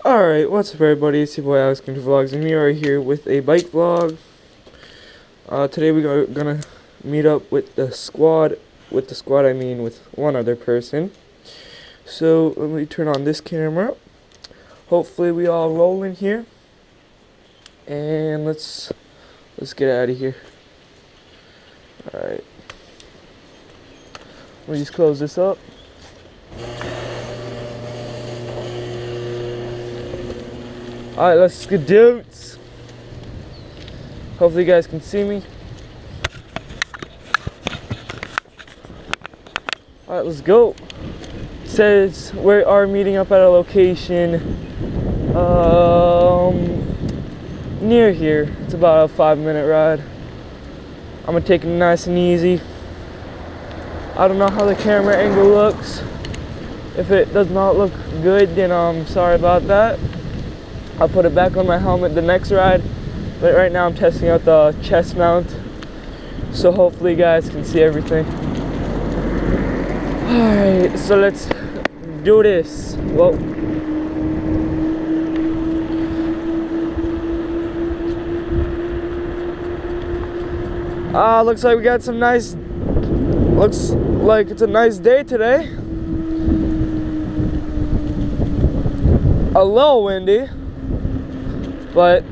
Alright, what's up everybody, it's your boy Alex Country Vlogs, and we are here with a bike vlog. Today we are gonna meet up with the squad. With the squad I mean with one other person. So let me turn on this camera. Hopefully we all roll in here. And let's get out of here. Alright. Let me just close this up. Alright, let's get dudes. Hopefully you guys can see me. Alright, let's go. It says we are meeting up at a location near here. It's about a 5-minute ride. I'm gonna take it nice and easy. I don't know how the camera angle looks. If it does not look good, then I'm sorry about that. I'll put it back on my helmet the next ride, but right now I'm testing out the chest mount, so hopefully you guys can see everything. Alright, so let's do this. Whoa. Looks like we got some nice, looks like it's a nice day today. A little windy, but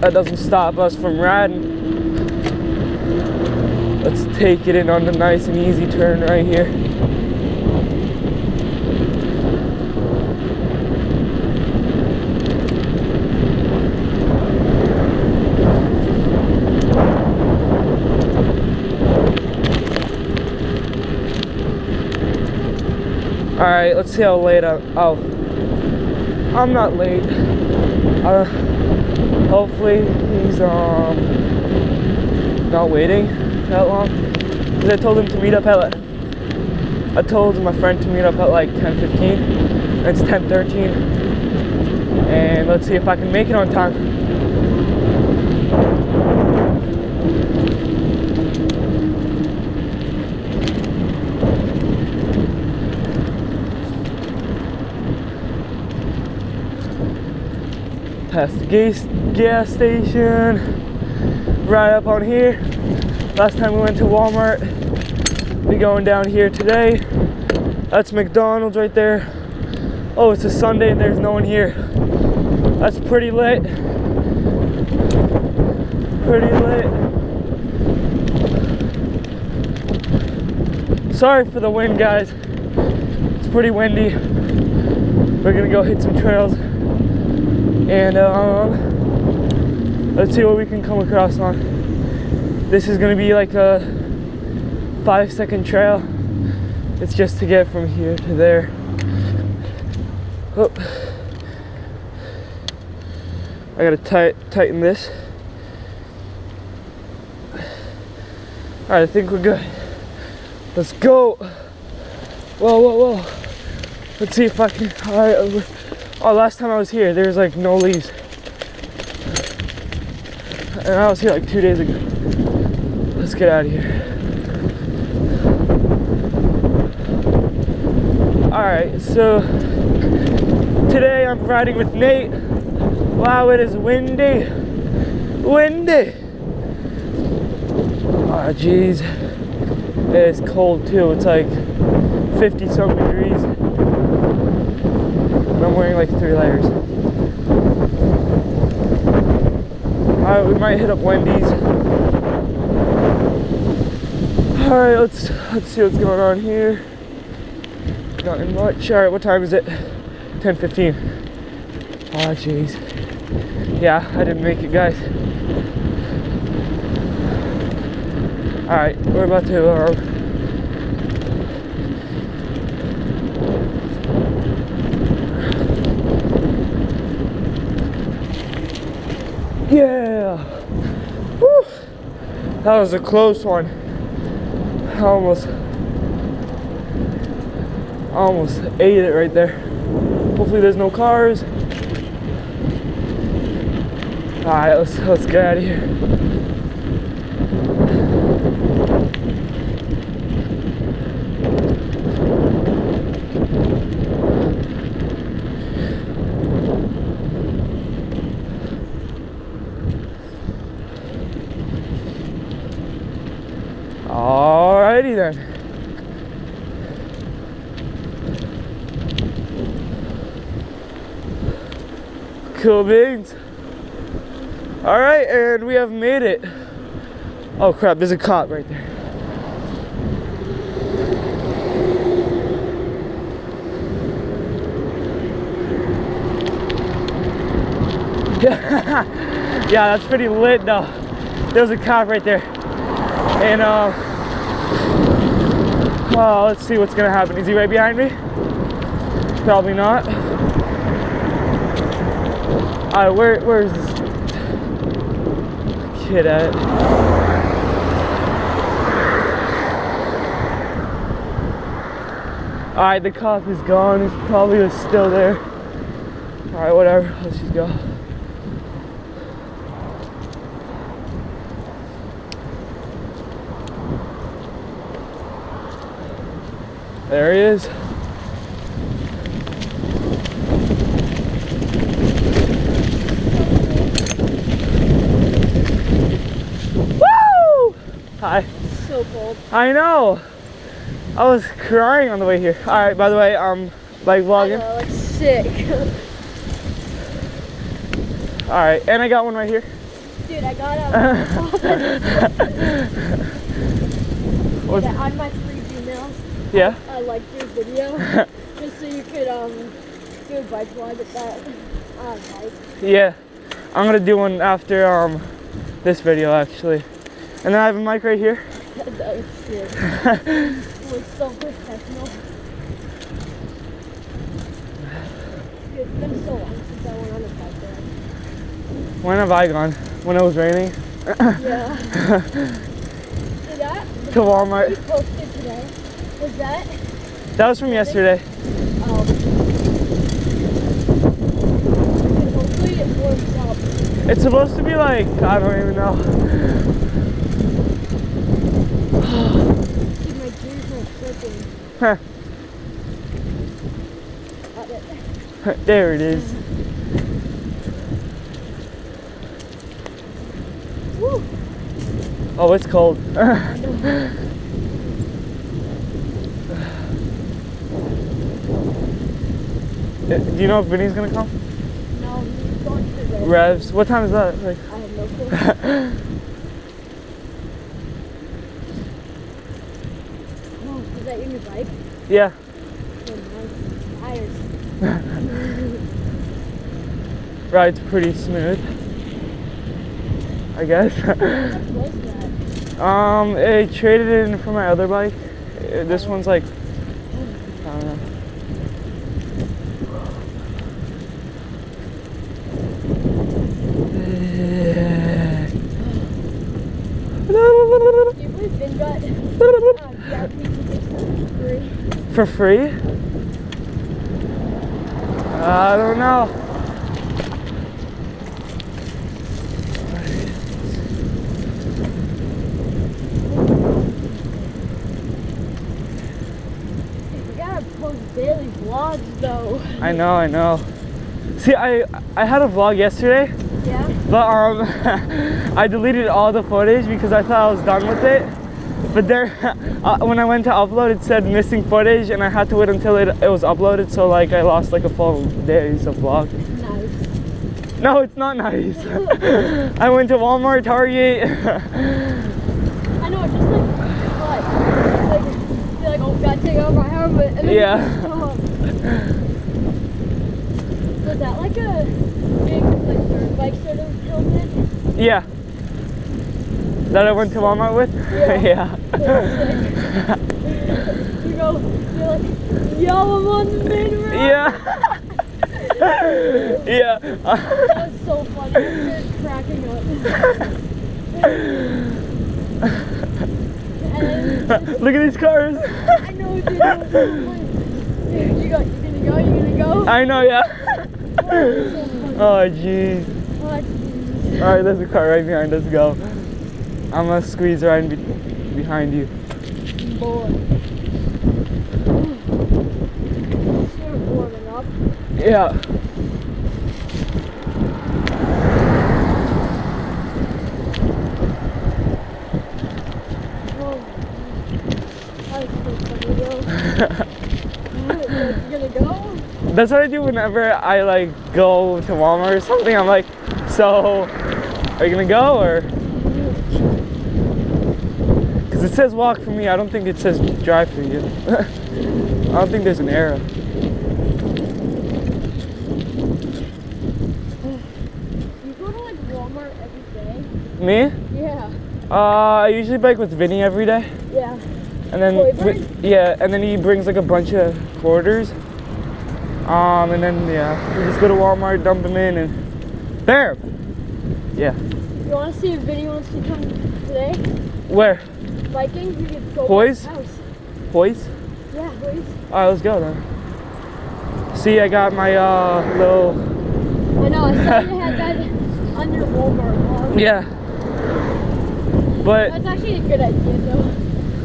that doesn't stop us from riding. Let's take it in on the nice and easy turn right here. Alright, let's see how late I'm not late. Hopefully he's not waiting that long. Cause I told him to meet up at I told my friend to meet up at like 10:15. It's 10:13, and let's see if I can make it on time. Past the gas station, right up on here. Last time we went to Walmart. We going down here today. That's McDonald's right there. Oh, it's a Sunday and there's no one here. That's pretty lit. Pretty lit. Sorry for the wind, guys. It's pretty windy. We're gonna go hit some trails. And let's see what we can come across on. This is gonna be like a 5-second trail. It's just to get from here to there. Oh. I gotta tighten this. Alright, I think we're good. Let's go. Whoa, whoa, whoa. Let's see if I can. Alright. Oh, last time I was here, there was like no leaves. And I was here like 2 days ago. Let's get out of here. Alright, so today I'm riding with Nate. Wow, it is windy. Windy. Oh, jeez. It's cold too. It's like 50-something degrees. I'm wearing like 3 layers. Alright, we might hit up Wendy's. Alright, let's see what's going on here. Nothing much. Alright, what time is it? 10:15. Oh, jeez. Yeah, I didn't make it, guys. Alright, we're about to yeah! Woo! That was a close one. I almost ate it right there. Hopefully there's no cars. Alright, let's get out of here. Alrighty then. Cool beans. Alright, and we have made it. Oh crap, there's a cop right there. Yeah, that's pretty lit though. There's a cop right there. And oh, let's see what's gonna happen. Is he right behind me? Probably not. Alright, where is this kid at? Alright, the cop is gone. He's probably still there. Alright, whatever. Let's just go. There he is. Woo! Hi. So cold. I know. I was crying on the way here. All right. By the way, like vlogging. I know, like sick. All right, and I got one right here. Dude, I got What's- yeah, on my 3 Gmails. Yeah. I liked your video just so you could do a bike vlog at that bike. Yeah. I'm gonna do one after this video actually, and then I have a mic right here. That was sick. It was so professional. Dude, it's been so long since I went on a bike ride. When have I gone? When it was raining? Yeah. Did that? To Walmart. You posted today. Was that? That was from yesterday. Oh. Dude, hopefully it warms up. It's supposed to be like, I don't even know. Dude, my gears are slipping. Huh. Got it. There it is. Woo! Oh, it's cold. Do you know if Vinny's gonna come? No, he's going to the Revs. What time is that? Like, I have no clue. Oh, is that your new bike? yeah. Oh, nice. Tires. Ride's pretty smooth, I guess. What was that? I traded it in for my other bike. This one's like, I don't know. Do you believe Vin got VIP tickets for free? For free? I don't know. We gotta post daily vlogs though. I know. See, I had a vlog yesterday, Yeah? but I deleted all the footage because I thought I was done with it. But there, when I went to upload, it said missing footage, and I had to wait until it was uploaded. So like, I lost like a full days of vlog. Nice. No, it's not nice. I went to Walmart, Target. I know, it's just like, you're like, oh, gotta take off my helmet. And then Yeah. you stop. Was that like a big, like, dirt bike sort of helmet? Yeah. That I went to Walmart with? Yeah. Yeah. You go, you're like, yo, I'm on the main road. Yeah. Yeah. That was so funny. I started cracking up. And Look at these cars. I know, dude. That was so funny. Dude, you gonna go? I know, yeah. Oh, so funny. Oh, jeez. Oh, jeez. Alright, there's a car right behind us. Go. I'm gonna squeeze right behind you. Boy. Sort of warming up. Yeah. Oh, You gonna go? That's what I do whenever I like go to Walmart or something. I'm like, so are you gonna go or? Because it says walk for me. I don't think it says drive for you. I don't think there's an arrow. You go to like Walmart every day? Me? Yeah. I usually bike with Vinny every day. Yeah. And then yeah, and then he brings like a bunch of quarters. And then yeah, we just go to Walmart, dump them in, and bam. Yeah. You want to see if Vinny wants to come today? Where? Biking? You could go Hoy's? to his house. Hoy's? Yeah, Hoy's. All right, let's go then. See, I got my little. I know. I saw you had that on your Walmart vlog. Yeah. But That's actually a good idea though.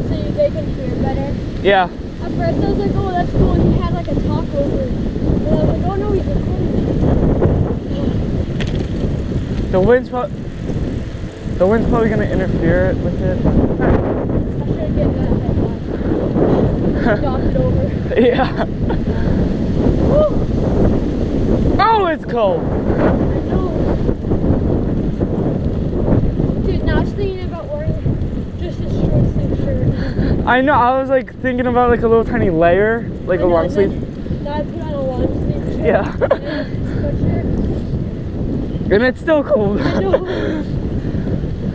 So they can hear better. yeah. At first I was like, oh, that's cool. And he had like a talk over. And I was like, oh no, he's recording. The wind's probably gonna interfere with it. I should have given that headline. Knocked it over. Yeah. Woo! Oh, it's cold. I know. Dude, now I was thinking about wearing just a short sleeve shirt. I know. I was like thinking about like a little tiny layer, like a long sleeve. Now I put on a long sleeve shirt. Yeah. And a sweatshirt. And it's still cold. I know.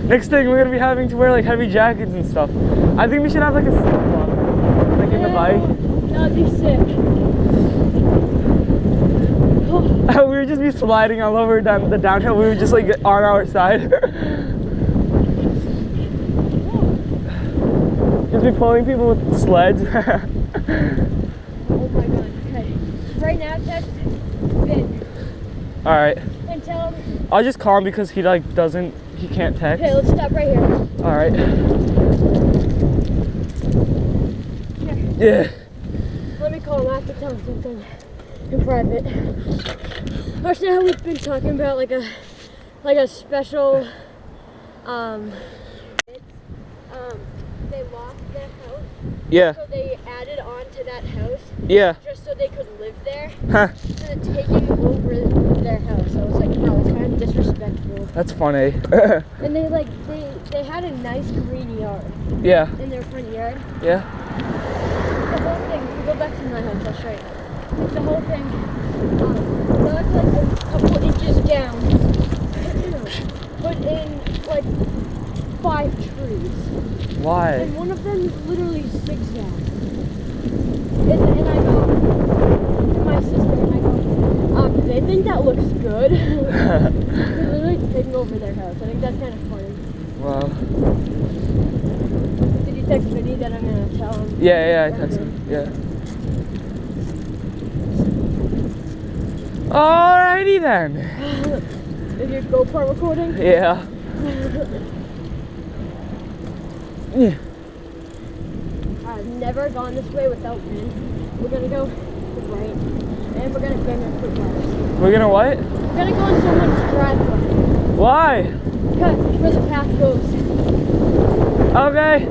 Next thing, we're gonna be having to wear like heavy jackets and stuff. I think we should have like a slip on, like in the bike. That'd be sick. We would just be sliding all over down the downhill. We would just like get on our side. Just be pulling people with sleds. Oh my god. Okay. Right now, text Vin All right. and tell him. I'll just call him because he like he can't text. Okay, let's stop right here. All right. Here. Yeah. Let me call him. I have to tell him something in private. Actually, how we've been talking about like a special they lost their house, Yeah. so they added on to that house Yeah. just so they could live there. Huh. Instead of taking over their house. I was like, bro, it's kind of disrespectful. That's funny. And they had a nice green yard Yeah. in their front yard. Yeah. The whole thing, if you go back to my house, I'll show you. The whole thing, they looked like a couple inches down, put in like 5 trees. Why? And one of them is literally zigzag. And I go to my sister and I go, do they think that looks good? They're literally taking over their house. I think that's kind of funny. Wow. Did you text Vinny that I'm going to tell him? Yeah, I texted him. Yeah. Alrighty then. Is your GoPro recording? Yeah. Yeah. I've never gone this way without Vin. We're going to go right. And we're going to bang our foot bars. We're gonna what? We're going to go on someone's driveway. Why? Because it's where the path goes. Okay.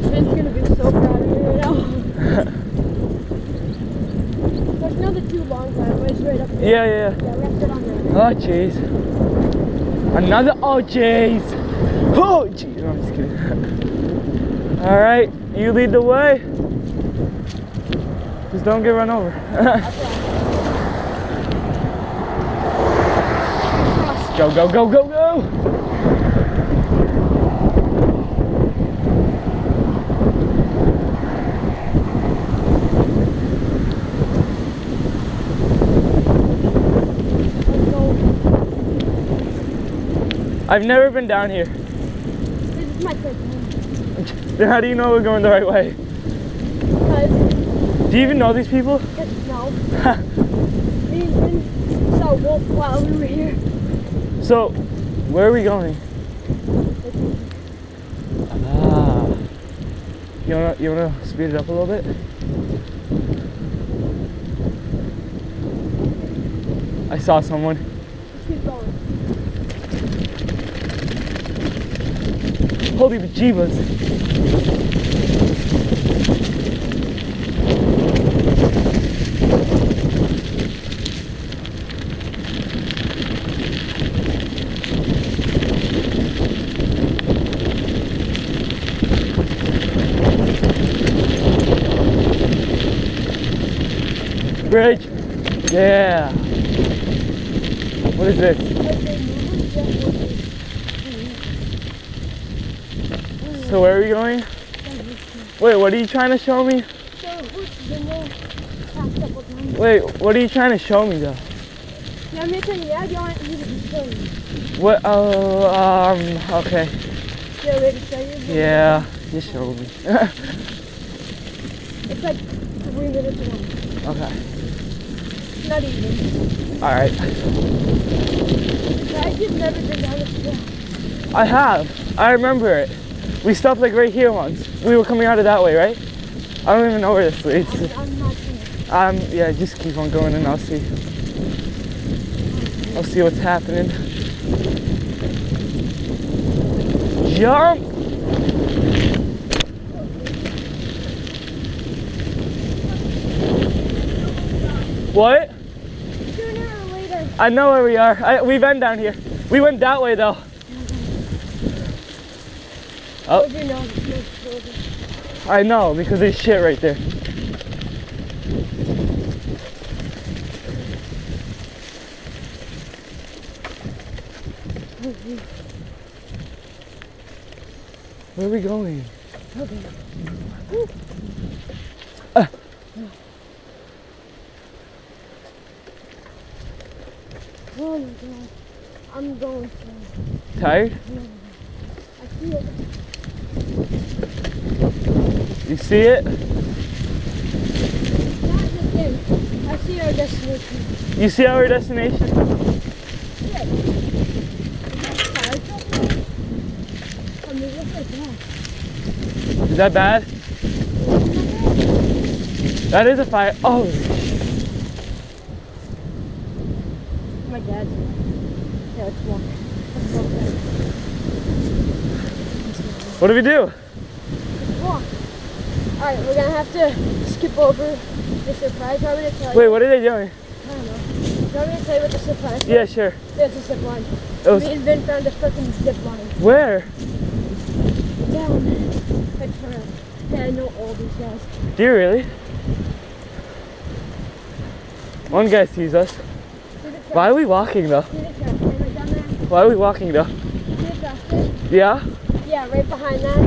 Vin's going to be so proud of me right now. There's another 2 long driveways right up there. Yeah. Yeah, we have to get on there. Oh jeez. Another. Oh jeez. Oh jeez. No, I'm just kidding. All right, you lead the way. Just don't get run over. Go, go, go, go, go! I've never been down here. This is my first time. Then how do you know we're going the right way? Because, Do you even know these people? no. Me and Vin saw a wolf while we were here. So, where are we going? Ah. You wanna speed it up a little bit? I saw someone. Let's keep going. Holy bejeebas. Bridge. Yeah. What is this? So where are we going? Wait, what are you trying to show me? Wait, what are you trying to show me though? Yeah, I'm gonna tell you that. You want me to show you? What? Oh, okay. You want me to show you? Yeah, just show me. It's like 3 minutes long. Okay. Not even. Alright. I've just never been down this trail. I have. I remember it. We stopped like right here once. We were coming out of that way, right? I don't even know where this leads. I'm not sure. Yeah, just keep on going and I'll see. I'll see what's happening. Jump! What? Sooner or later. I know where we are. We've been down here. We went that way though. Oh. Would you know the children? I know because there's shit right there. Where are we going? Okay. Oh my god. I'm going to. Tired? I see it. You see it? Not the thing. I see our destination. You see our destination? Shit. I mean, look at that. Is that bad? That is a fire. Oh. My dad's. Yeah, let's walk. Let's walk back. What do we do? Let's walk. Alright, we're gonna have to skip over the surprise. I'm gonna tell you. Wait, what are they doing? I don't know. You want me to tell you what the surprise was? Yeah, sure. There's a zip line. It was- Me and Ben found a fucking zip line. Where? Down at trail. Yeah, I know all these guys. Do you really? One guy sees us. See the track? Why are we walking though? See the track? Right down there? Why are we walking though? See the track there? Yeah? Yeah, right behind that.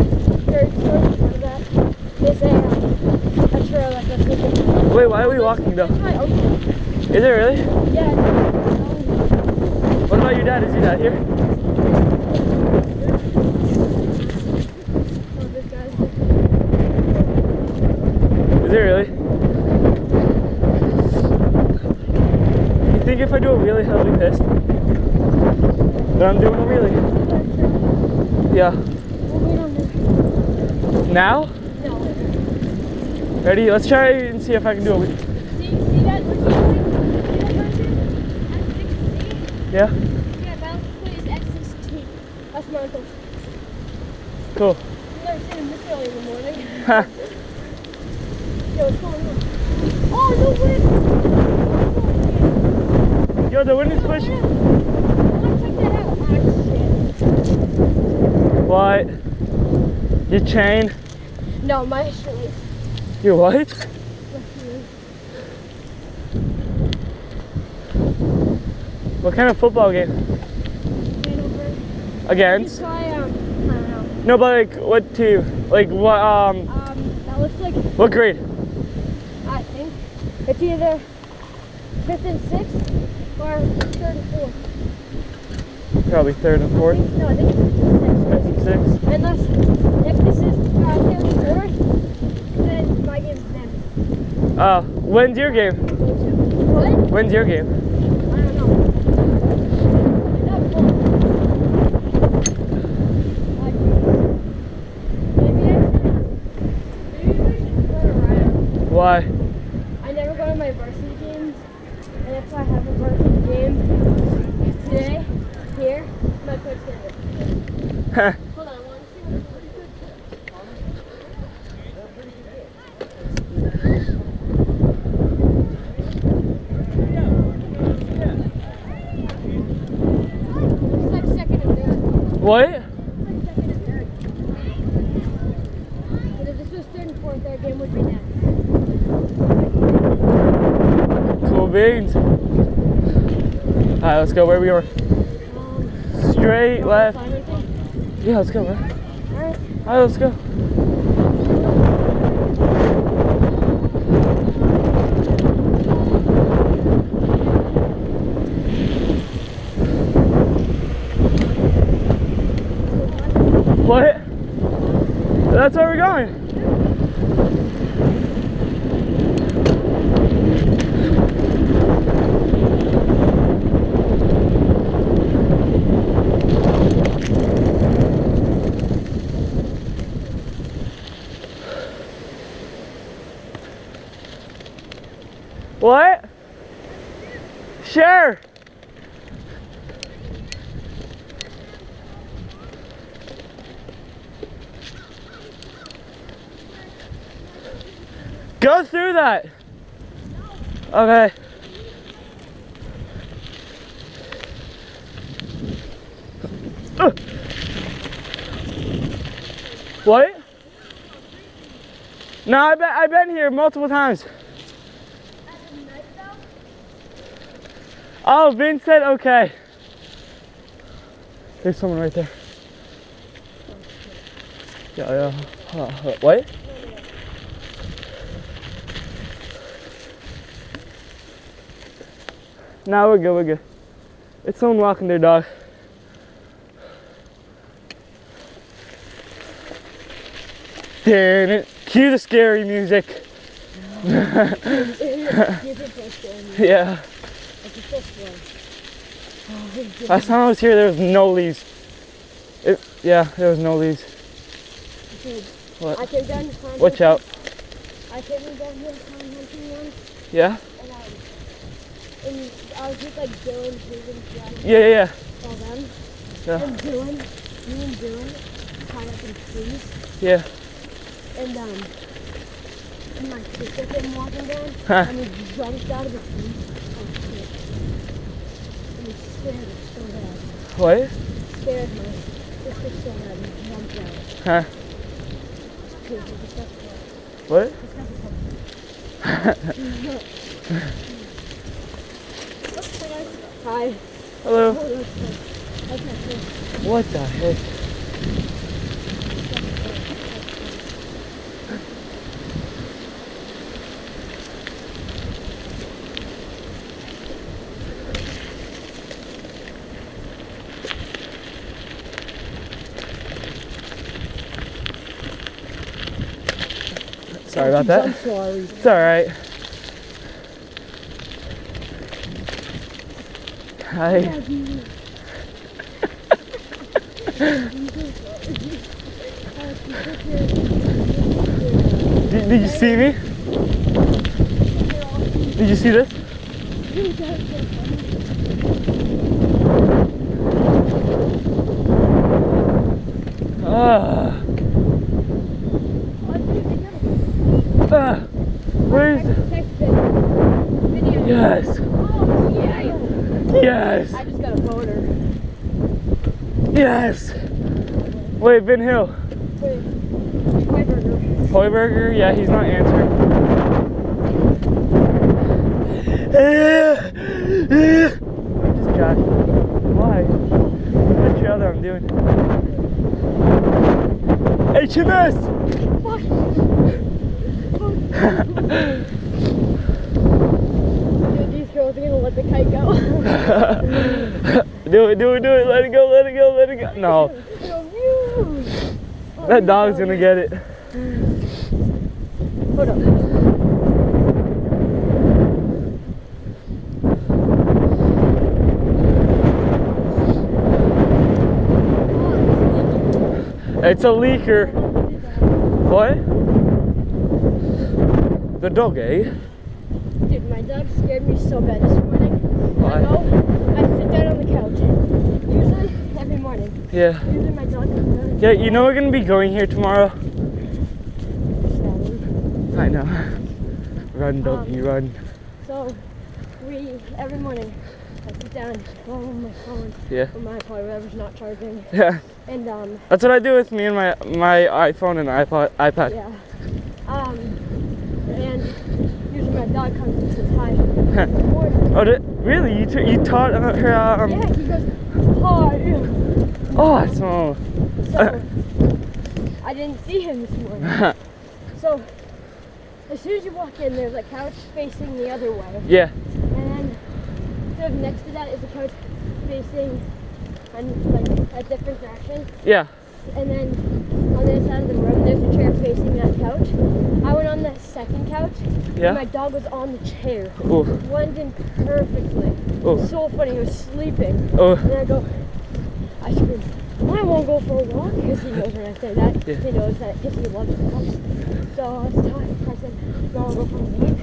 Very close to that. There's a trail that goes with it. Wait, why are we walking though? That's my uncle. Is it really? Yeah. What about your dad? Is your dad here? Oh, this guy's. Is it really? You think if I do a wheelie, he'll be pissed? That I'm doing a wheelie? Yeah. We'll wait on this. Now? No, later. Ready? Let's try and see if I can do a wheelie. See that? What's he doing? See that person? Yeah? Yeah, that is X16. That's my uncle. Cool. You never seen him this early in the morning. Yo, what's going on? Oh, no wind! Yo, the wind is pushing. I want to check that out. Ah, shit. What? Your chain? No, my shoelace. Your what? My shoelace. What kind of football game? Hanover. Against? Try, I don't know. No, but like what team? Like what? That looks like, What grade? I think, it's either 5th and 6th or 3rd and 4th. Probably third and fourth. No, I think it's 5th and 6th. Six. Unless, if this is 3rd and 4th, then my game's next. When's your game? What? When's your game? I don't know. Not full. Like, maybe we should run around. Why? I never go to my varsity games, and if I have a varsity game today, here, my coach said it. Hold on, I want to see what it's like second and third. What? It's like second and third. But if this was third and fourth, our game would be next. Beans. Alright, let's go. Where we are? Straight, left. Find anything? Yeah, let's go, man. Alright. Alright, let's go. What? That's where we're going. What? Sure. Go through that. Okay. What? No, I've been here multiple times. Oh, Vin said okay. There's someone right there. Yeah. What? Nah, we're good. It's someone walking their dog. Damn it. Cue the scary music. Yeah. Last time I was here, there was no leaves. Yeah, there was no leaves. What? I came down to climb. Watch out. I came down here to climb hunting once, Yeah? and I was with like Dylan, Susan, John, Yeah. all them. Yeah. And Dylan, me and Dylan tied up in trees, Yeah. and my sister came walking down, Huh. and we jumped out of the tree. Oh shit. And we scared her so bad. What? Scared my sister so bad, we jumped out. Huh? What? Hi. Hello. Oh, that's my friend. What the heck? Sorry about that. I'm sorry. It's alright. Hi. Did you see me? Did you see this? Where's Yes. Oh, yeah. Yes. I just got a boner. Yes. Wait, Ben Hill. Wait. Burger. Hoiberger? Yeah, he's not answering. Just got. Why? The trail that I'm doing. HMS! Fuck. Dude, these girls are gonna let the kite go. Do it. Let it go. No, that dog's gonna get it. Hold up. It's a leaker. What? The dog, eh? Dude, my dog scared me so bad this morning. Why? I sit down on the couch. Usually, every morning. Yeah. Usually my dog comes down. Yeah, you know we're gonna be going here tomorrow. I know. Run, doggy, run. So, every morning, I sit down, go on my phone, Yeah. or my iPod, whatever's not charging, Yeah. and That's what I do with me and my iPhone and iPad. yeah. And usually my dog comes and says hi. Oh, really? You taught her? Yeah, he goes, hi. Awesome. So, I didn't see him this morning. So, as soon as you walk in, there's a couch facing the other way. Yeah. And then, sort of next to that is a couch facing like a different direction. Yeah. And then on the other side of the room, there's a chair facing that couch. I went on the second couch. Yeah. And my dog was on the chair. Oh. Blended in perfectly. Oh. So funny. He was sleeping. Oh. And I screamed, I won't go for a walk, because he knows when I say that. Yeah. He knows that because he loves the couch. So I said, no, I'll go for a walk.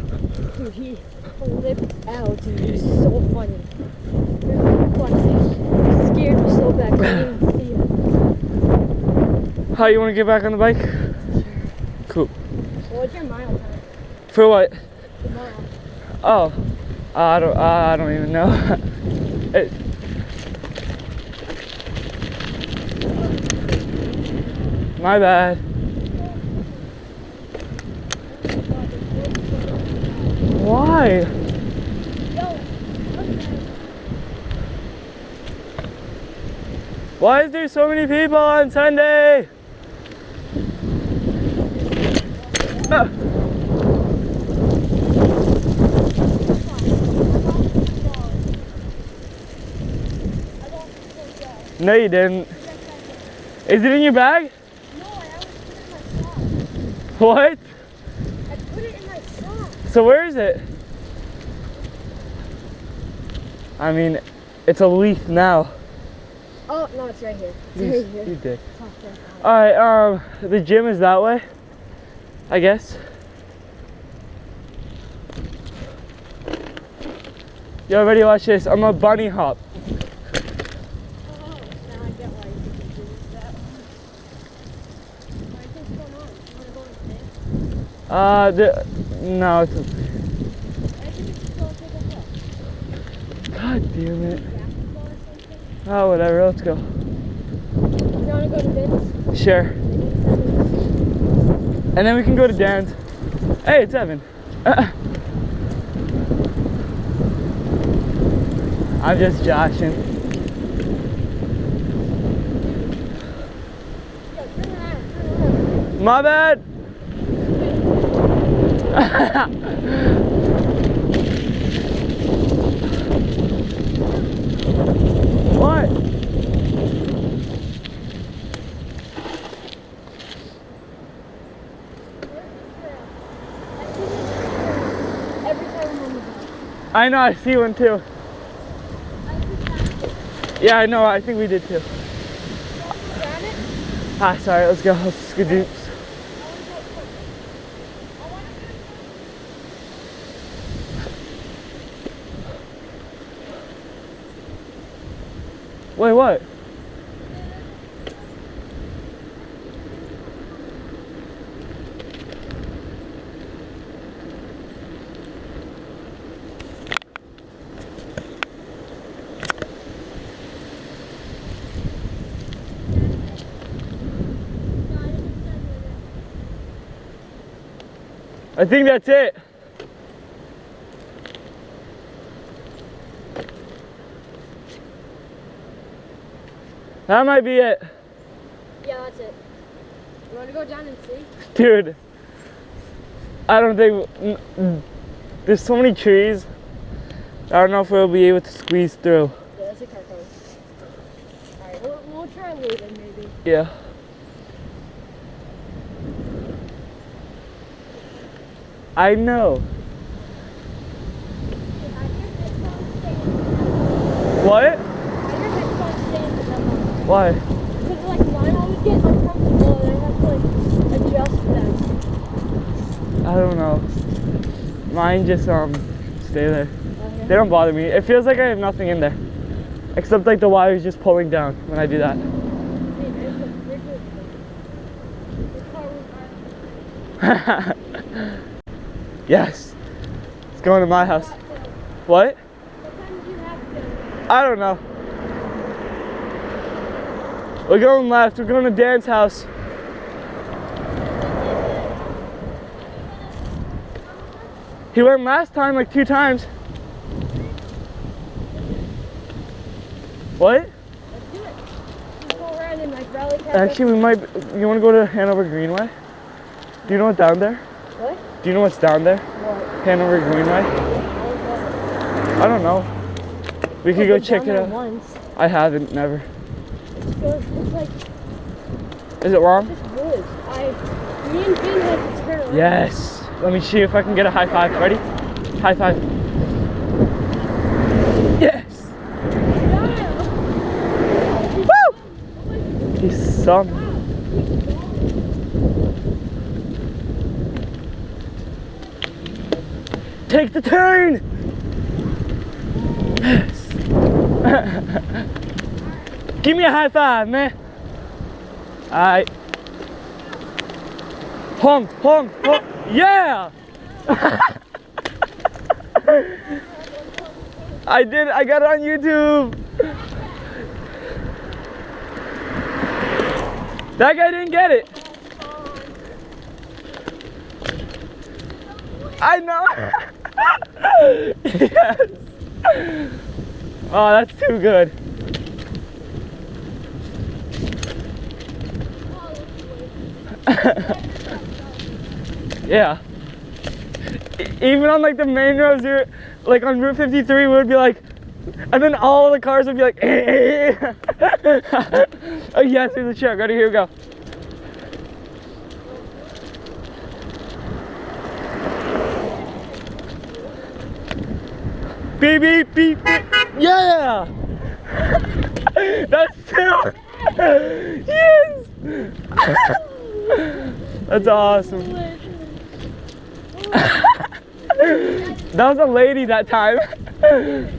Dude, he flipped out. Dude, he was so funny. It was really funny. It scared me so bad. I didn't even see him. How you want to get back on the bike? Cool. What's your mile time? For what? The mile. Oh, I don't even know. My bad. Why? Yo, Why is there so many people on Sunday? Ah. No, you didn't. Is it in your bag? No, I always put it in my sock. What? I put it in my sock. So where is it? I mean, it's a leaf now. Oh, no, it's right here. It's You, right here. you did. It's off there. Alright, the gym is that way, I guess. Yo, ready? Watch this. I'm a bunny hop. Oh, now I get why you think you do that. Why is going on? You want to go and No, it's I think you should go and take a walk. God damn it. Basketball or something? Oh, whatever, let's go. You want to go to Vince? Sure. And then we can go to Dan's. Hey, it's Evan. I'm just joshing. Yo, turn around. My bad. What? Every time I'm on the bus. I know, I see one too. Yeah, I know, I think we did too. Ah, sorry, let's go. Let's skadoops. Wait, what? I think that's it. That might be it. Yeah, that's it. You want to go down and see? Dude, I don't think, there's so many trees. I don't know if we'll be able to squeeze through. Yeah, that's a car coming. Alright, we'll try later maybe. Yeah. I know. What? Why? Because like mine always get uncomfortable and I have to like adjust them. I don't know. Mine just stay there. Okay. They don't bother me. It feels like I have nothing in there. Except like the wire is just pulling down when I do that. Yes. It's going to my house. What? What time do you have to? I don't know. We're going left. We're going to Dan's house. He went last time like 2 times. What? Let's do it. Just go around and like rally past. Actually, we might. You want to go to Hanover Greenway? Do you know what's down there? What? Do you know what's down there? What? Hanover Greenway? I don't know. We could go check it out. Once. I haven't, never. It's good. It's like Is it long? just woods. Me and Finn had to turn around. Yes. Let me see if I can get a high five. Ready? High five. Yes. Woo! He's some. Take the turn. Yes. Give me a high five, man. Alright. Honk, honk, honk. Yeah! I did, I got it on YouTube. That guy didn't get it. I know. Yes. Oh, that's too good. Yeah. Even on like the main roads here, like on Route 53, we would be like, and then all the cars would be like, eh. Oh yeah, through the truck. Ready? Here we go. Beep, beep, beep, beep. Yeah! That's two! Yes! That's awesome. That was a lady that time. The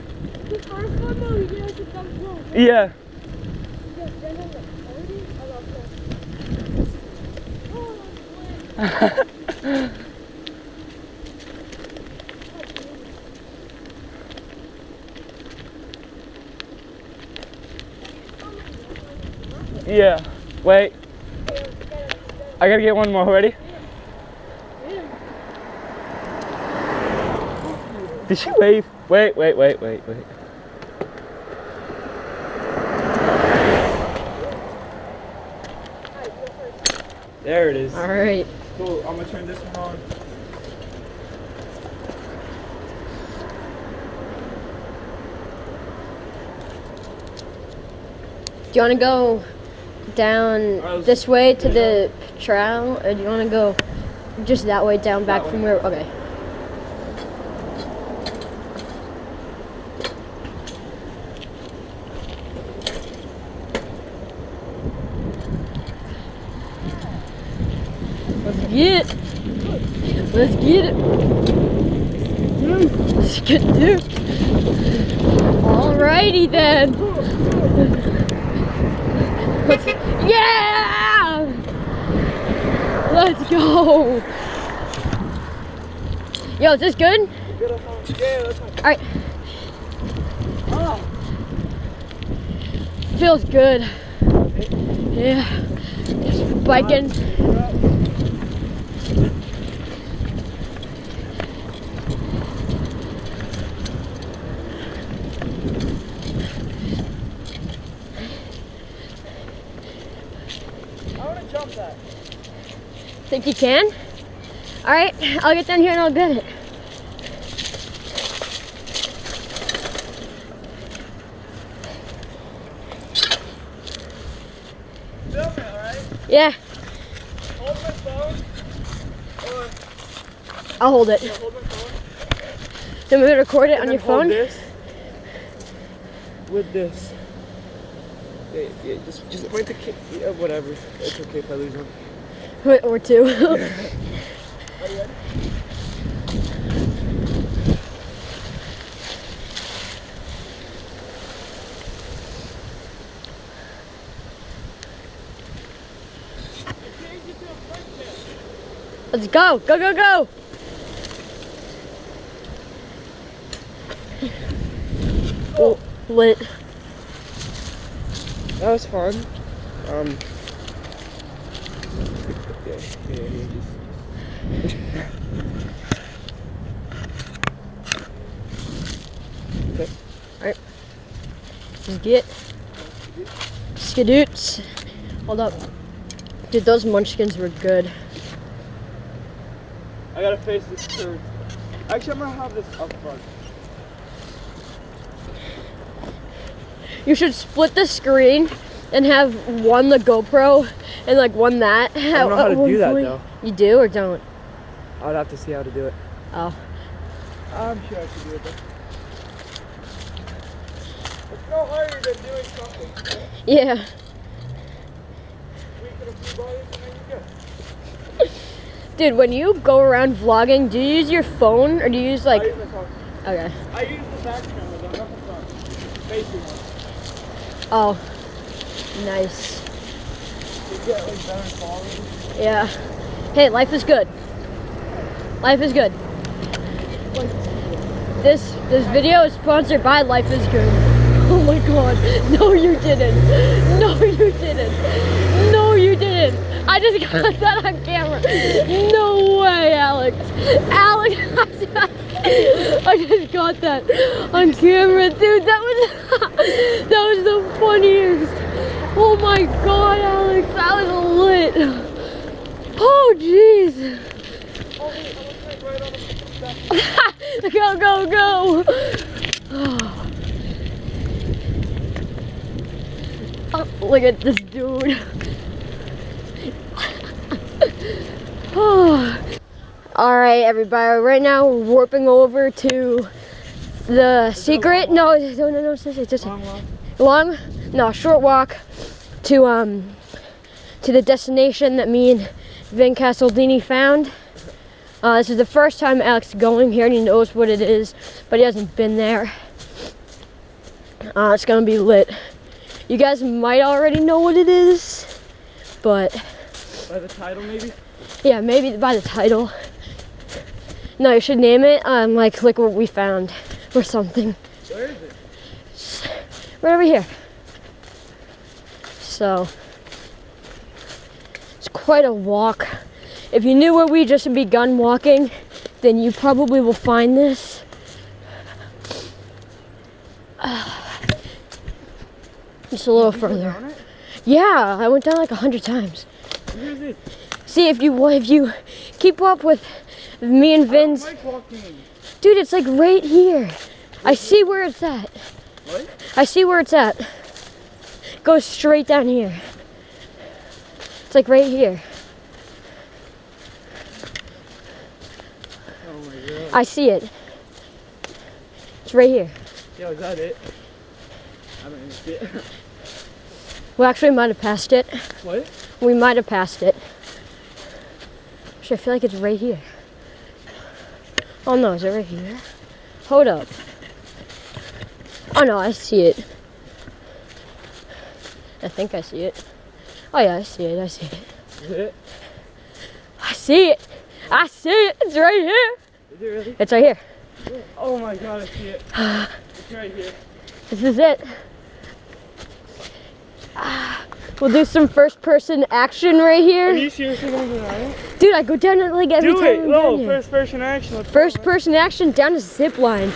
first one though, you have to come close. Yeah. Yeah. Wait. I gotta get one more. Ready? Did she wave? Wait. There it is. All right. Cool. I'm gonna turn this one on. Do you want to go down this way to the trail, or do you want to go just that way down back from where? Okay. Let's get it. Let's get it. Let's get it. Alrighty then. Yeah! Let's go. Yo, is this good? Alright. Feels good. Yeah. Just biking. Think you can? Alright, I'll get down here and I'll get it. Film it, alright? Yeah. Hold my phone. Or I'll hold it. hold my phone. Then we record it on And your then hold phone? This with this. Yeah, just point the kid. Yeah, whatever. It's okay if I lose one. Or two. Are you ready? Let's go. Go, go, go. Oh, lit. That was fun. Okay. Alright. Just get. Skadoots. Hold up. Dude, those munchkins were good. I gotta face this curve. Actually, I'm gonna have this up front. You should split the screen and have one the GoPro and like one that. I don't know how to do that though. You do or don't? I'd have to see how to do it. Oh. I'm sure I can do it though. It's no harder than doing something. Yeah. Tweak it a few buttons and then you're good. Dude, when you go around vlogging, do you use your phone or do you use like... I use my phone. Okay. I use the back camera though, not the front. Facing it. Oh. Nice. You get like better quality. Yeah. Hey, life is good. Life is good. This video is sponsored by Life is Good. Oh my god. No you didn't. No you didn't. No you didn't. I just got that on camera. No way, Alex. Alex, I just got that on camera. Dude, that was the funniest. Oh my god, Alex. That was lit. Oh jeez. Go, go, go. Oh, look at this dude. Alright, everybody. Right now, we're warping over to the secret. No, just long. No, short walk to the destination that me and Vin Casaldini found. This is the first time Alex is going here, and he knows what it is, but he hasn't been there. It's gonna be lit. You guys might already know what it is, but by the title, maybe. Yeah, maybe by the title. No, you should name it like what we found or something. Where is it? Right over here. So it's quite a walk. If you knew where we just begun walking, then you probably will find this. Just a little further. Yeah, I went down like 100 times. Where is it? See, if you keep up with me and Vin's. I don't like walking. Dude, it's like right here. I see where it's at. What? I see where it's at. It goes straight down here. It's like right here. Oh my god. I see it. It's right here. Yo, is that it? I don't even see it. We actually might have passed it. What? We might have passed it. Actually, I feel like it's right here. Oh no, is it right here? Hold up. Oh no, I see it. I think I see it. Oh yeah, I see it, I see it. Is it? I see it. I see it. It's right here. Is it really? It's right here. Oh my god, I see it. It's right here. This is it. We'll do some first person action right Are here. you seriously gonna go down it? Dude, I go down it like every Do time it! I'm No, down here. first person action. Let's First go. person action down a zip line.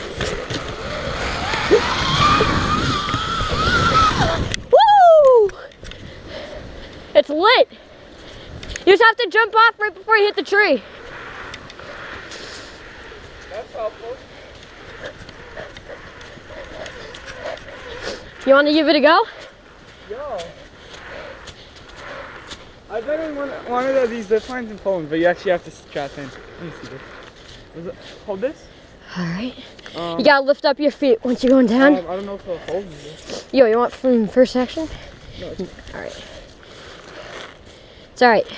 Woo! It's lit. You just have to jump off right before you hit the tree. That's helpful. You want to give it a go? Yo. I've been in one of these zip lines in Poland, but you actually have to strap in. Let me see this. Hold this? Alright. You gotta lift up your feet once you're going down. I don't know if it'll hold me. Yo, you want from first action? No, Alright. It's alright.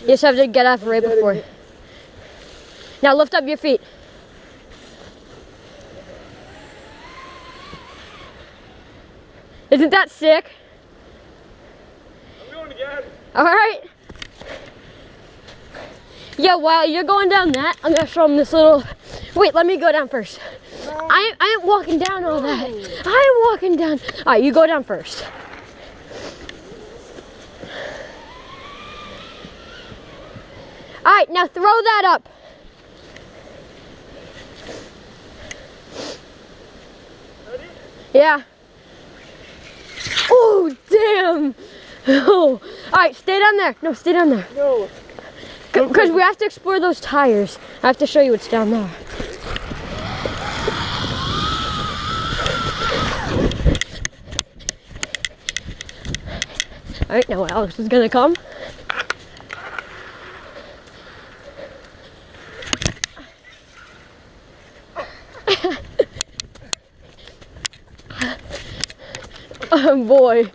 You just have to get off right before. Now lift up your feet. Isn't that sick? I'm going again. Alright. Yeah, while you're going down that, I'm gonna show them this little. Wait, let me go down first. No. I ain't walking down all that. I ain't walking down. Alright, you go down first. Alright, now throw that up. Ready? Yeah. Oh, damn! Oh. Alright, stay down there. No, stay down there. No. Because we have to explore those tires. I have to show you what's down there. Alright, now Alex is gonna come. Oh boy.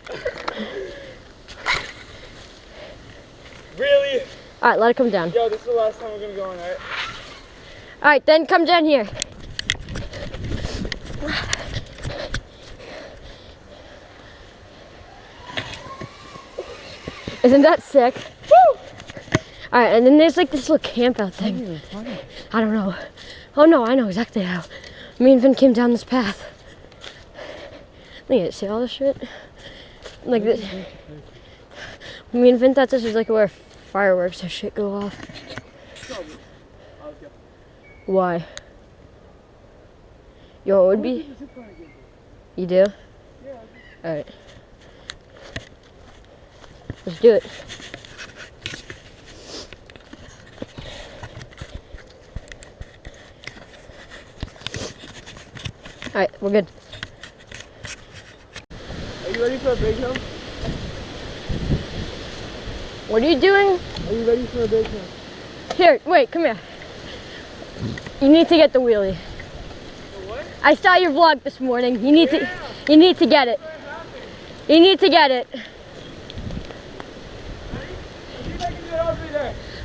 Really? Alright, let it come down. Yo, this is the last time we're gonna go on, alright? Alright, then come down here. Isn't that sick? Woo! Alright, and then there's like this little camp out thing. I don't know. Oh no, I know exactly how. Me and Vin came down this path. Look at it, see all this shit? Like this. Me and Vin thought this was like where fireworks and shit go off. Why? Yo, it would be. You do? Yeah. Alright. Let's do it. Alright, we're good. Are you ready for a big jump? What are you doing? Are you ready for a big jump? Here, wait, come here. You need to get the wheelie. What? I saw your vlog this morning. You need to get it. You need to get it.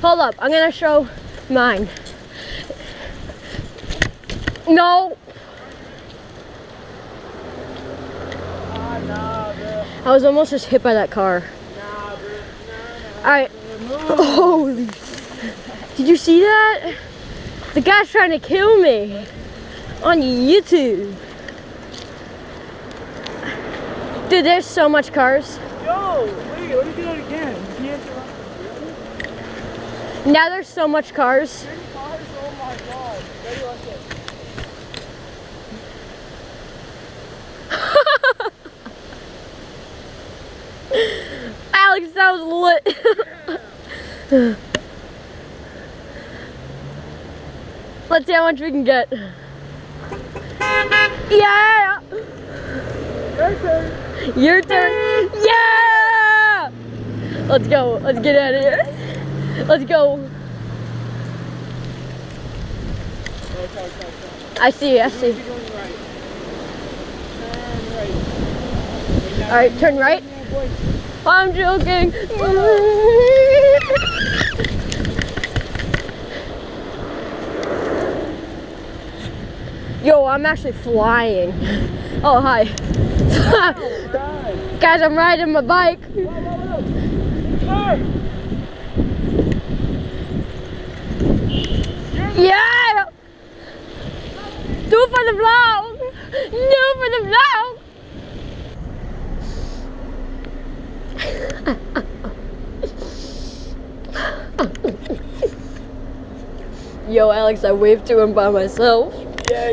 Hold up, I'm gonna show mine. No. Nah, bro. I was almost just hit by that car. Nah, bro. Alright. Holy. Did you see that? The guy's trying to kill me on YouTube. Dude, there's so much cars. Yo, wait, let me do that again. You can't do Now there's so much cars. cars? Oh my god. Ready, watch it. Alex, that was lit. Let's see how much we can get. Yeah! Your turn. Your turn. Yeah! Let's go. Let's get out of here. Let's go. Okay. I see. I see. Keep going right. Turn right. All right, turn right. Yeah, boy. I'm joking. Yo, I'm actually flying. Oh, hi. Right. Guys, I'm riding my bike. Whoa. Car. Yeah! Do it for the vlog! Do it for the vlog! Yo, Alex, I waved to him by myself. Yeah.